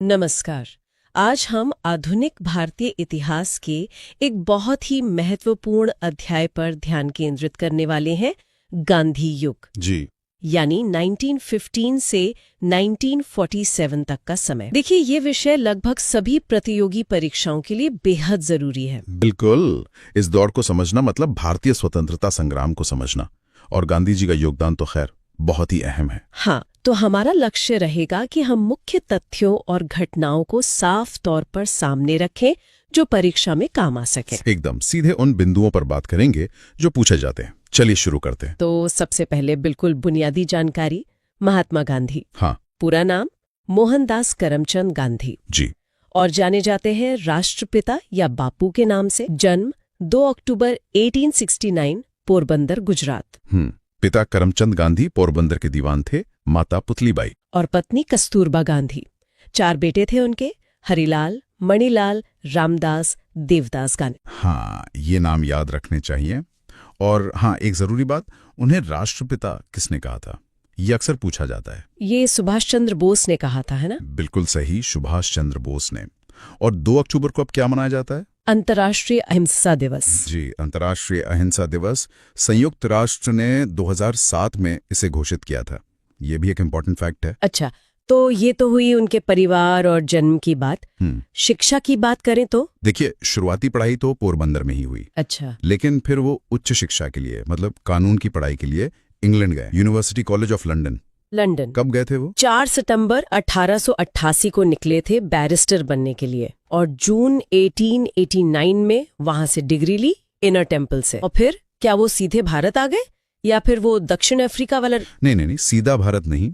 नमस्कार। आज हम आधुनिक भारतीय इतिहास के एक बहुत ही महत्वपूर्ण अध्याय पर ध्यान केंद्रित करने वाले हैं, गांधी युग। जी। यानी 1915 से 1947 तक का समय। देखिए, ये विषय लगभग सभी प्रतियोगी परीक्षाओं के लिए बेहद जरूरी है। बिल्कुल। इस दौर को समझना मतलब भारतीय स्वतंत्रता संग्राम को समझना, और गांधी जी का योगदान तो खैर बहुत ही अहम है। हाँ, तो हमारा लक्ष्य रहेगा कि हम मुख्य तथ्यों और घटनाओं को साफ तौर पर सामने रखें जो परीक्षा में काम आ सके। एकदम सीधे उन बिंदुओं पर बात करेंगे जो पूछे जाते हैं। चलिए शुरू करते हैं। तो सबसे पहले बिल्कुल बुनियादी जानकारी, महात्मा गांधी। हाँ पूरा नाम मोहनदास करमचंद गांधी, जी। और जाने जाते हैं राष्ट्रपिता या बापू के नाम से। जन्म 2 अक्टूबर 1869, पोरबंदर, गुजरात। पिता करमचंद गांधी पोरबंदर के दीवान थे, माता पुतलीबाई और पत्नी कस्तूरबा गांधी। 4 बेटे थे उनके, हरिलाल, मणिलाल, रामदास, देवदास गांधी। हाँ, ये नाम याद रखने चाहिए। और हाँ, एक जरूरी बात, उन्हें राष्ट्रपिता किसने कहा था, ये अक्सर पूछा जाता है। ये सुभाष चंद्र बोस ने कहा था, है ना? बिल्कुल सही, सुभाष चंद्र बोस ने। और 2 अक्टूबर को अब क्या मनाया जाता है? अंतर्राष्ट्रीय अहिंसा दिवस। जी, अंतर्राष्ट्रीय अहिंसा दिवस। संयुक्त राष्ट्र ने 2007 में इसे घोषित किया था। ये भी एक इम्पोर्टेंट फैक्ट है। अच्छा, तो ये तो हुई उनके परिवार और जन्म की बात। शिक्षा की बात करें तो देखिए, शुरुआती पढ़ाई तो पोरबंदर में ही हुई। अच्छा। लेकिन फिर वो उच्च शिक्षा के लिए, मतलब कानून की पढ़ाई के लिए इंग्लैंड गए, university college of London. London कब गए थे वो? 4 सितंबर 1888 को निकले थे बैरिस्टर बनने के लिए, और जून 1889 में वहां से डिग्री ली इनर टेम्पल से। और फिर क्या वो सीधे भारत आ गए या फिर वो दक्षिण अफ्रीका वाला? नहीं, सीधा भारत नहीं।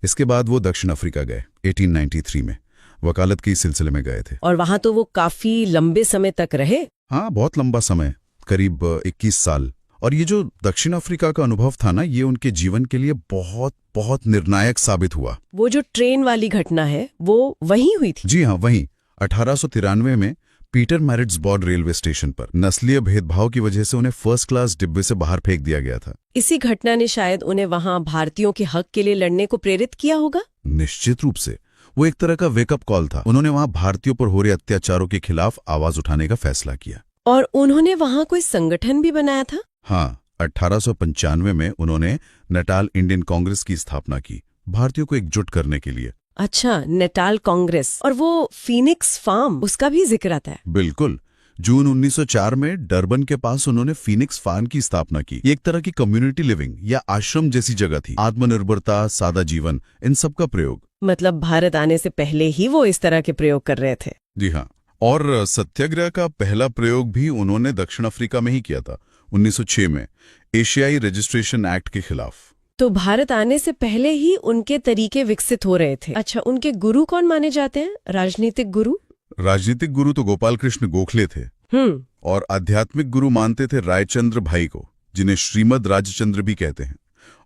इसके बाद वो दक्षिण अफ्रीका गए 1893 में, वकालत के सिलसिले में गए थे। और वहां तो वो काफी लंबे समय तक रहे। हाँ, बहुत लंबा समय, करीब 21 साल। और ये जो दक्षिण अफ्रीका का अनुभव था ना, ये उनके जीवन के लिए बहुत बहुत निर्णायक साबित हुआ। वो जो ट्रेन वाली घटना है वो वहीं हुई थी? जी हाँ, वहीं 1893 में पीटर मैरिट्सबर्ग रेलवे स्टेशन पर नस्लीय भेदभाव की वजह से उन्हें फर्स्ट क्लास डिब्बे से बाहर फेंक दिया गया था। इसी घटना ने शायद उन्हें वहां भारतीयों के हक के लिए लड़ने को प्रेरित किया होगा। निश्चित रूप से, वो एक तरह का वेकअप कॉल था। उन्होंने वहां भारतीयों पर हो रहे अत्याचारों के खिलाफ आवाज उठाने का फैसला किया। और उन्होंने वहां कोई संगठन भी बनाया था? हाँ, 1895 में उन्होंने नटाल इंडियन कांग्रेस की स्थापना की, भारतीयों को एकजुट करने के लिए। अच्छा, नेटाल कांग्रेस। और वो फीनिक्स फार्म, उसका भी जिक्र आता है। बिल्कुल। जून 1904 में डरबन के पास उन्होंने फीनिक्स फार्म की स्थापना की। एक तरह की कम्युनिटी लिविंग या आश्रम जैसी जगह थी। आत्मनिर्भरता, सादा जीवन, इन सब का प्रयोग। मतलब भारत आने से पहले ही वो इस तरह के प्रयोग कर रहे थे। जी हाँ। और सत्याग्रह का पहला प्रयोग भी उन्होंने दक्षिण अफ्रीका में ही किया था, 1906 में, एशियाई रजिस्ट्रेशन एक्ट के खिलाफ। तो भारत आने से पहले ही उनके तरीके विकसित हो रहे थे। अच्छा, उनके गुरु कौन माने जाते हैं? राजनीतिक गुरु? राजनीतिक गुरु तो गोपाल कृष्ण गोखले थे। और आध्यात्मिक गुरु मानते थे रायचंद्र भाई को, जिन्हें श्रीमद राजचंद्र भी कहते हैं।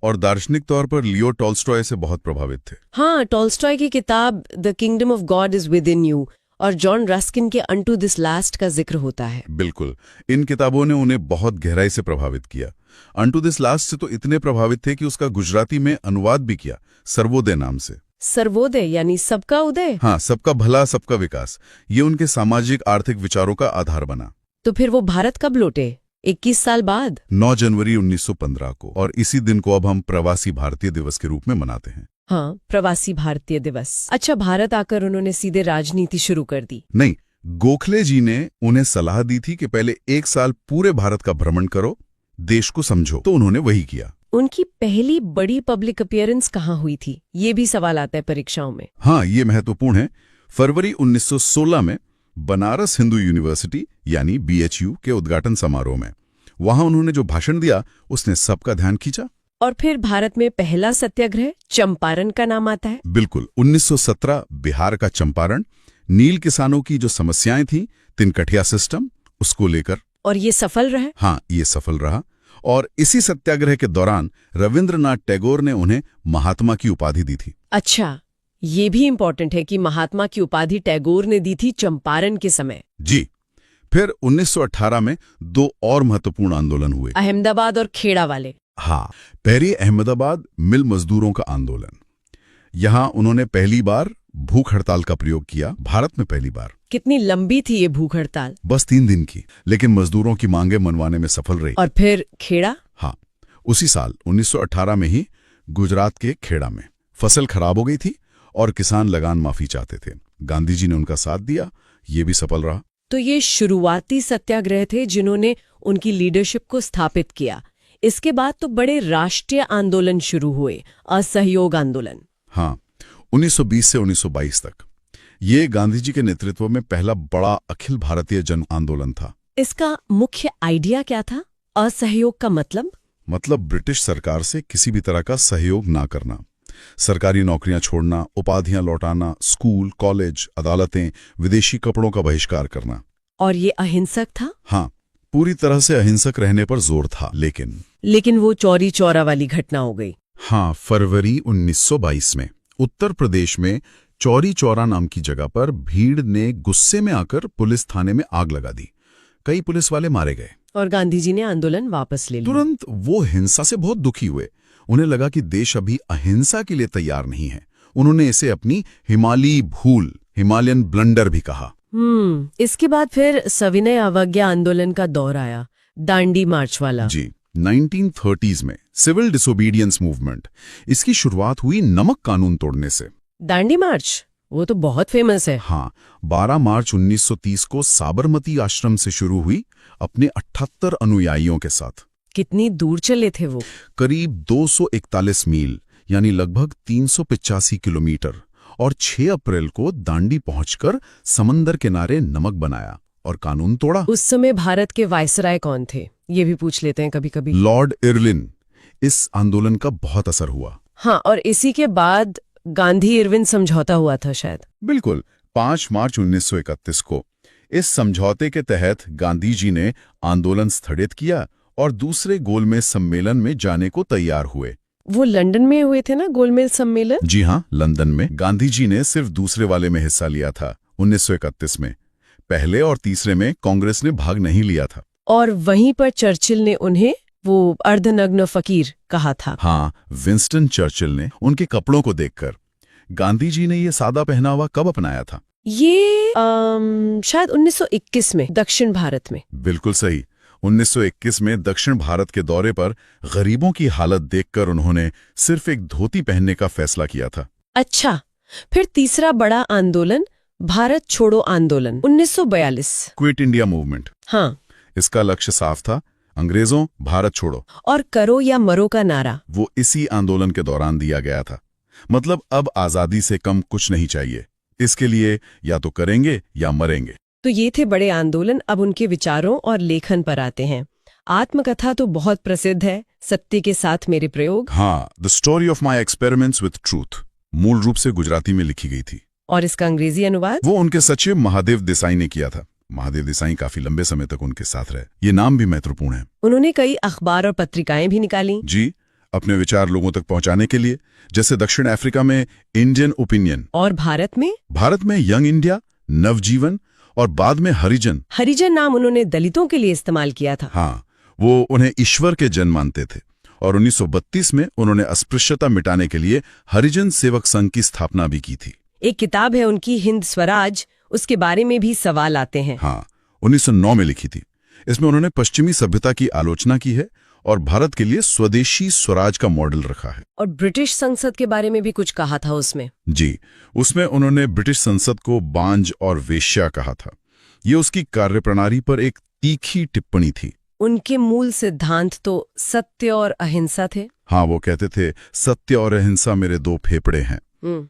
और दार्शनिक तौर पर लियो टॉल्स्टॉय से बहुत प्रभावित थे। हाँ, टॉल्स्टॉय की किताब the kingdom of God is with in you और जॉन रस्किन के अनटू दिस लास्ट का जिक्र होता है। बिल्कुल, इन किताबों ने उन्हें बहुत गहराई से प्रभावित किया। अनटू दिस लास्ट से तो इतने प्रभावित थे कि उसका गुजराती में अनुवाद भी किया, सर्वोदय नाम से। सर्वोदय यानी सबका उदय? हाँ, सबका भला, सबका विकास। ये उनके सामाजिक आर्थिक विचारों का आधार बना। तो फिर वो भारत कब लौटे? 21 साल बाद? 9 जनवरी 1915 को। और इसी दिन को अब हम प्रवासी भारतीय दिवस के रूप में मनाते हैं। हाँ, प्रवासी भारतीय दिवस। अच्छा, भारत आकर उन्होंने सीधे राजनीति शुरू कर दी? नहीं, गोखले जी ने उन्हें सलाह दी थी कि पहले 1 साल पूरे भारत का भ्रमण करो, देश को समझो। तो उन्होंने वही किया। उनकी पहली बड़ी पब्लिक अपीयरेंस कहाँ हुई थी? ये भी सवाल आता है परीक्षाओं में। हाँ, ये महत्वपूर्ण है। फरवरी 1916 में बनारस हिंदू यूनिवर्सिटी यानी BHU के उद्घाटन समारोह में। वहां उन्होंने जो भाषण दिया, उसने सबका ध्यान खींचा। और फिर भारत में पहला सत्याग्रह चंपारण का नाम आता है? बिल्कुल, 1917 बिहार का चंपारण, नील किसानों की जो समस्याएं थी, तिनकठिया सिस्टम, उसको लेकर। और ये सफल रहा? हाँ, ये सफल रहा। और इसी सत्याग्रह के दौरान रविंद्रनाथ टैगोर ने उन्हें महात्मा की उपाधि दी थी। अच्छा, ये भी इम्पोर्टेंट है कि महात्मा की उपाधि टैगोर ने दी थी चंपारण के समय। जी। फिर 1918 में 2 और महत्वपूर्ण आंदोलन हुए, अहमदाबाद और खेड़ा वाले। हाँ, पहले अहमदाबाद मिल मजदूरों का आंदोलन। यहां उन्होंने पहली बार भूख हड़ताल का प्रयोग किया, भारत में पहली बार। कितनी लंबी थी ये भूख हड़ताल? बस 3 दिन की, लेकिन मजदूरों की मांगे मनवाने में सफल रही। और फिर खेड़ा? हाँ, उसी साल 1918 में ही गुजरात के खेड़ा में फसल खराब हो गई थी और किसान लगान माफी चाहते थे। गांधी जी ने उनका साथ दिया, ये भी सफल रहा। तो ये शुरुआती सत्याग्रह थे जिन्होंने उनकी लीडरशिप को स्थापित किया। इसके बाद तो बड़े राष्ट्रीय आंदोलन शुरू हुए, असहयोग आंदोलन। हाँ, 1920 से 1922 तक ये गांधी जी के नेतृत्व में पहला बड़ा अखिल भारतीय जन आंदोलन था। इसका मुख्य आइडिया क्या था? असहयोग का मतलब ब्रिटिश सरकार से किसी भी तरह का सहयोग ना करना, सरकारी नौकरियां छोड़ना, उपाधियां लौटाना, स्कूल, कॉलेज, अदालतें, विदेशी कपड़ों का बहिष्कार करना। और ये अहिंसक था? हाँ, पूरी तरह से अहिंसक रहने पर जोर था। लेकिन वो चौरी चौरा वाली घटना हो गई। हाँ, फरवरी 1922 में उत्तर प्रदेश में चौरी चौरा नाम की जगह पर भीड़ ने गुस्से में आकर पुलिस थाने में आग लगा दी। कई पुलिस वाले मारे गए और गांधी जी ने आंदोलन वापस ले लिया। तुरंत वो हिंसा से बहुत दुखी हुए। उन्हें लगा कि देश अभी अहिंसा के लिए तैयार नहीं है। उन्होंने इसे अपनी हिमालयी भूल, हिमालयन ब्लंडर भी कहा। इसके बाद फिर सविनय अवज्ञा आंदोलन का दौर आया, दांडी मार्च वाला। जी, 1930s में सिविल डिसोबीडियंस मूवमेंट। इसकी शुरुआत हुई नमक कानून तोड़ने से। दांडी मार्च, वो तो बहुत फेमस है। हाँ, 12 मार्च 1930 को साबरमती आश्रम से शुरू हुई, अपने 78 अनुयायियों के साथ। कितनी दूर चले थे वो? करीब 241 मील, यानी लगभग 385 किलोमीटर। और 6 अप्रैल को दांडी पहुंचकर समंदर किनारे नमक बनाया और कानून तोड़ा। उस समय भारत के वायसराय कौन थे, ये भी पूछ लेते हैं कभी-कभी। Lord Irwin. इस आंदोलन का बहुत असर हुआ। हाँ, और इसी के बाद गांधी इरविन समझौता हुआ था शायद। बिल्कुल, 5 मार्च 1931 को इस समझौते के तहत गांधी जी ने आंदोलन स्थगित किया और दूसरे गोलमेज सम्मेलन में जाने को तैयार हुए। वो लंदन में हुए थे ना, गोलमेज सम्मेलन? जी हाँ, लंदन में। गांधी जी ने सिर्फ दूसरे वाले में हिस्सा लिया था 1931 में। पहले और तीसरे में कांग्रेस ने भाग नहीं लिया था। और वहीं पर चर्चिल ने उन्हें वो अर्धनग्न फकीर कहा था। हाँ, विंस्टन चर्चिल ने उनके कपड़ों को देखकर। गांधी जी ने ये सादा पहनावा कब अपनाया था? ये शायद 1921 में, दक्षिण भारत में। बिल्कुल सही, 1921 में दक्षिण भारत के दौरे पर गरीबों की हालत देखकर उन्होंने सिर्फ एक धोती पहनने का फैसला किया था। अच्छा, फिर तीसरा बड़ा आंदोलन, भारत छोड़ो आंदोलन, 1942। Quit India movement. हाँ, इसका लक्ष्य साफ था, अंग्रेजों भारत छोड़ो। और करो या मरो का नारा वो इसी आंदोलन के दौरान दिया गया था। मतलब अब आजादी से कम कुछ नहीं चाहिए, इसके लिए या तो करेंगे या मरेंगे। तो ये थे बड़े आंदोलन। अब उनके विचारों और लेखन पर आते हैं। आत्मकथा तो बहुत प्रसिद्ध है, सत्य के साथ मेरे प्रयोग। हाँ, the story of my experiments with truth मूल रूप से गुजराती में लिखी गई थी। और इसका अंग्रेजी अनुवाद वो उनके सचिव महादेव देसाई ने किया था। महादेव देसाई काफी लंबे समय तक उनके साथ रहे। ये नाम भी महत्वपूर्ण है। उन्होंने कई अखबार और पत्रिकाएं भी निकाली। जी, अपने विचार लोगों तक पहुंचाने के लिए। जैसे दक्षिण अफ्रीका में इंडियन ओपिनियन, और भारत में यंग इंडिया, नवजीवन, और बाद में हरिजन। हरिजन नाम उन्होंने दलितों के लिए इस्तेमाल किया था। हाँ, वो उन्हें ईश्वर के जन मानते थे। और 1932 में उन्होंने अस्पृश्यता मिटाने के लिए हरिजन सेवक संघ की स्थापना भी की थी। एक किताब है उनकी, हिंद स्वराज, उसके बारे में भी सवाल आते हैं। हाँ, 1909 में लिखी थी। इसमें उन्होंने पश्चिमी सभ्यता की आलोचना की है और भारत के लिए स्वदेशी स्वराज का मॉडल रखा है। और ब्रिटिश संसद के बारे में भी कुछ कहा था उसमें। जी, उसमें उन्होंने ब्रिटिश संसद को बांझ और वेश्या कहा था। ये उसकी कार्यप्रणाली पर एक तीखी टिप्पणी थी। उनके मूल सिद्धांत तो सत्य और अहिंसा थे। हाँ, वो कहते थे सत्य और अहिंसा मेरे 2 फेफड़े हैं।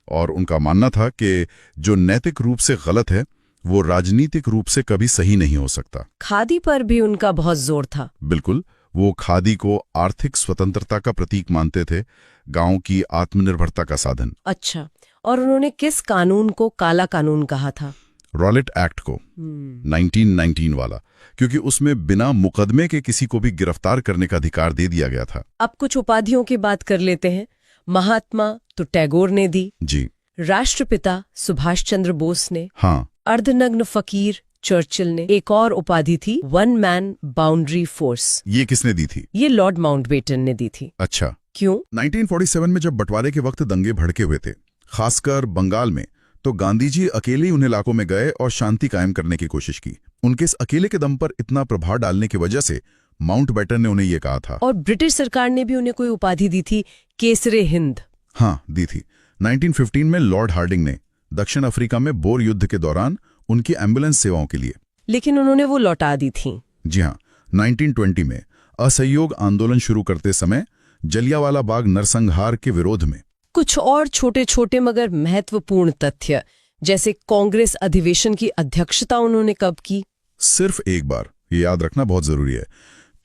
और उनका मानना था कि जो नैतिक रूप से गलत है वो राजनीतिक रूप से कभी सही नहीं हो सकता। खादी पर भी उनका बहुत जोर था। बिल्कुल, वो खादी को आर्थिक स्वतंत्रता का प्रतीक मानते थे, गांव की आत्मनिर्भरता का साधन। अच्छा, और उन्होंने किस कानून को काला कानून कहा था? रॉलेट एक्ट को, 1919 वाला, क्योंकि उसमें बिना मुकदमे के किसी को भी गिरफ्तार करने का अधिकार दे दिया गया था। अब कुछ उपाधियों की बात कर लेते हैं। महात्मा तो टैगोर ने दी। जी। राष्ट्रपिता सुभाष चंद्र बोस ने। हाँ। अर्धनग्न फकीर चर्चिल ने। एक और उपाधि थी, 1 मैन बाउंड्री फोर्स। ये किसने दी थी? ये लॉर्ड माउंटबेटन ने दी थी। अच्छा, क्यों? 1947 में जब बंटवारे के वक्त दंगे भड़के हुए थे, खासकर बंगाल में, तो गांधी जी अकेले ही उन इलाकों में गए और शांति कायम करने की कोशिश की। उनके इस अकेले के दम पर इतना प्रभाव डालने की वजह से माउंटबेटन ने उन्हें यह कहा था। और ब्रिटिश सरकार ने भी उन्हें कोई उपाधि दी थी, केसरे हिंद। हाँ, दी थी। 1915 में लॉर्ड हार्डिंग ने दक्षिण अफ्रीका में बोर युद्ध के दौरान उनकी एम्बुलेंस सेवाओं के लिए, लेकिन उन्होंने वो लौटा दी थी। जी हाँ, 1920 में असहयोग आंदोलन शुरू करते समय जलियांवाला बाग नरसंहार के विरोध में कुछ और छोटे छोटे मगर महत्वपूर्ण तथ्य, जैसे कांग्रेस अधिवेशन की अध्यक्षता उन्होंने कब की? सिर्फ एक बार, ये याद रखना बहुत जरूरी है,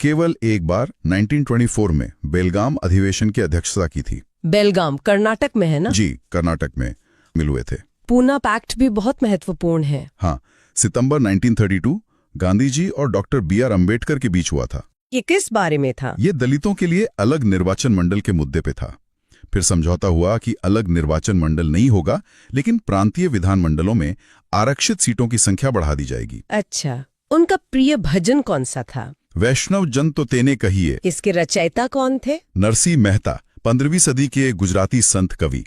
केवल एक बार 1924 में बेलगाम अधिवेशन की अध्यक्षता की थी। बेलगाम कर्नाटक में है ना? जी, कर्नाटक में मिल हुए थे। पूना पैक्ट भी बहुत महत्वपूर्ण है। हाँ, सितंबर 1932 गांधी जी और डॉक्टर बी.आर. अम्बेडकर के बीच हुआ था। ये किस बारे में था? ये दलितों के लिए अलग निर्वाचन मंडल के मुद्दे पे था। फिर समझौता हुआ कि अलग निर्वाचन मंडल नहीं होगा, लेकिन प्रांतीय विधानमंडलों में आरक्षित सीटों की संख्या बढ़ा दी जाएगी। अच्छा, उनका प्रिय भजन कौन सा था? वैष्णव जन तो तेने कहिए। इसके रचयिता कौन थे? नरसिंह मेहता, 15वीं सदी के गुजराती संत कवि।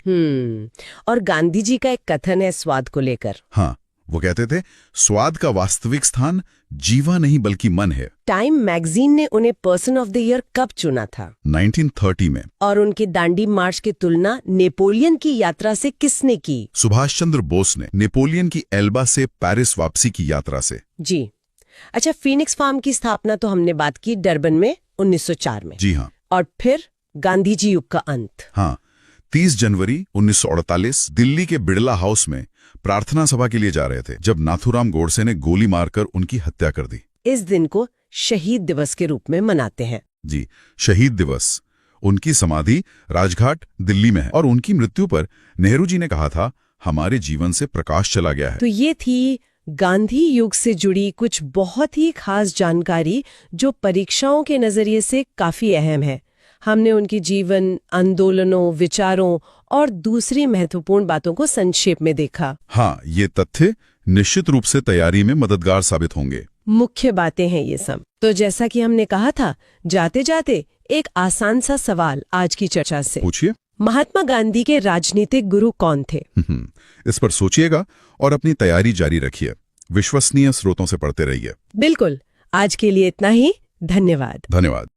और गांधी जी का एक कथन है स्वाद को लेकर। हाँ, वो कहते थे, स्वाद का वास्तविक स्थान जीवा नहीं बल्कि मन है। टाइम मैगजीन ने उन्हें पर्सन ऑफ द ईयर कब चुना था? 1930 में। और उनकी दांडी मार्च की तुलना नेपोलियन की यात्रा से किसने की? सुभाष चंद्र बोस ने, नेपोलियन की एल्बा से पेरिस वापसी की यात्रा से। जी। अच्छा, फीनिक्स फार्म की स्थापना तो हमने बात की डरबन में 1904 में। जी हाँ। और फिर गांधी जी युग का अंत। हाँ, 30 जनवरी 1948 दिल्ली के बिड़ला हाउस में प्रार्थना सभा के लिए जा रहे थे, जब नाथूराम गोडसे ने गोली मारकर उनकी हत्या कर दी। इस दिन को शहीद दिवस के रूप में मनाते हैं। जी, शहीद दिवस। उनकी समाधि राजघाट दिल्ली में है और उनकी मृत्यु पर नेहरू जी ने कहा था, हमारे जीवन से प्रकाश चला गया है। तो ये थी गांधी युग से जुड़ी कुछ बहुत ही खास जानकारी, जो परीक्षाओं के नजरिए से काफी अहम है। हमने उनकी जीवन, आंदोलनों, विचारों और दूसरी महत्वपूर्ण बातों को संक्षेप में देखा। हाँ, ये तथ्य निश्चित रूप से तैयारी में मददगार साबित होंगे। मुख्य बातें हैं ये सब। तो जैसा कि हमने कहा था, जाते जाते एक आसान सा सवाल आज की चर्चा से। पूछिए। महात्मा गांधी के राजनीतिक गुरु कौन थे? इस पर सोचिएगा और अपनी तैयारी जारी रखिए। विश्वसनीय स्रोतों से पढ़ते रहिए। बिल्कुल। आज के लिए इतना ही। धन्यवाद। धन्यवाद।